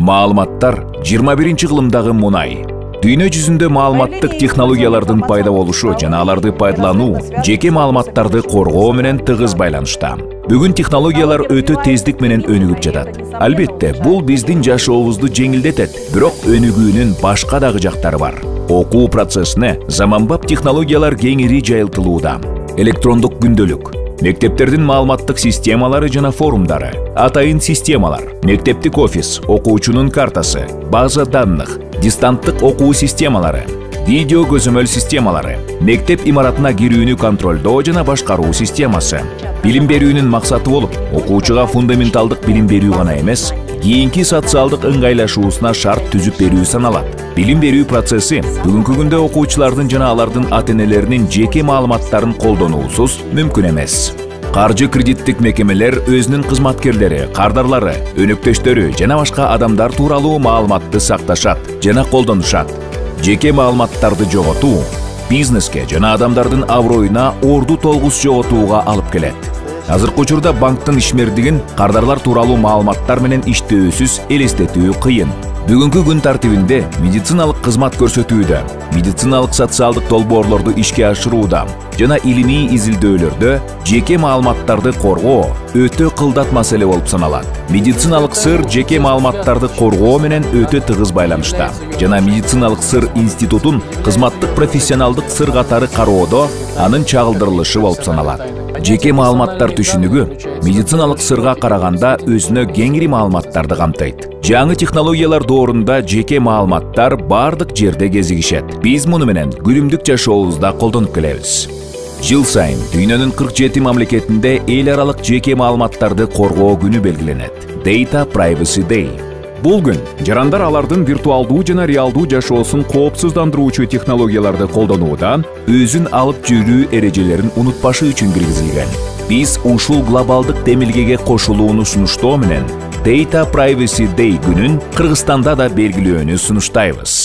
Маалыматтар 21-кылымдагы мунай. Дүйнө жүзүндө маалыматтык технологиялардын пайда болушу жана аларды пайдалануу жеке маалыматтарды коргоо менен тыгыз байланышта. Бүгүн технологиялар өтө тездик менен өнүгүп жатат. Албетте, бул биздин жашообузду жеңилдетет, бирок өнүгүүнүн башка дагы жактары бар. Окуу процессине заманбап технологиялар кеңири жайылтылууда. Электрондук күндөлүк, мектептердин маалыматтык системалары жана форумдары, атайын системалар, мектептик офис, окуучунун картасы, база данных, дистанттык окуу системалары, видео көзөмөл системалары, мектеп имаратына кирүүнү контролдоо жана башкаруу системасы. Билим берүүнүн максаты болуп, окуучуга фундаменталдык билим берүү гана эмес, кийинки социалдык ыңгайлашуусуна шарт түзүп берүү саналат. Билим берүү процесси бүгүнкү күндө окуучулардын жана алардын ата-энелеринин жеке маалыматтарын колдонуусуз мүмкүн эмес. Каржы кредиттик мекемелер өзүнүн кызматкерлери, кардарлары, өнөктөштөрү жана башка адамдар тууралуу маалыматты сакташат жана колдонушат. Жеке маалыматтарды жоготуу бизнеске жана адамдардын аброюна орду толгус жоготууга алып келет. Азыркы учурда банктын ишмердигин кардарлар тууралуу маалыматтар менен иштөөсүз элестетүү кыйын. Бүгүнкү күн тартибинде медициналык кызмат көрсөтүүдө, медициналык социалдык долбоорлорду ишке ашырууда жана илимий изилдөөлөрдө жеке маалыматтарды коргоо өтө кылдат маселе болуп саналат. Медициналык сыр жеке маалыматтарды коргоо менен өтө тыгыз байланышта жана медициналык сыр институтун кызматтык профессионалдык сыр катары кароодо анын чагылдырылышы болуп саналат. Жеке маалыматтар түшүнүгү медициналык сырга караганда өзүнө кеңири маалыматтарды камтыйт. Жаңы технологиялар доорунда жеке маалыматтар бардык жерде кезигишет. Биз муну менен күнүмдүк жашообузда колдонуп келебиз. Жыл сайын дүйнөнүн 47 мамлекетинде эл аралык жеке маалыматтарды коргоо күнү белгиленет. Data Privacy Day. Бул күн жарандар алардын виртуалдуу жана реалдуу жашоосун коопсуздандыруучу технологияларды колдонуудан өзүн алып жүрүү эрежелерин унутпашы үчүн киргизилген. Биз ушул глобалдык демилгеге кошулууну сунуштоо менен Data Privacy Day күнүн Кыргызстанда да белгилөөнү сунуштайбыз.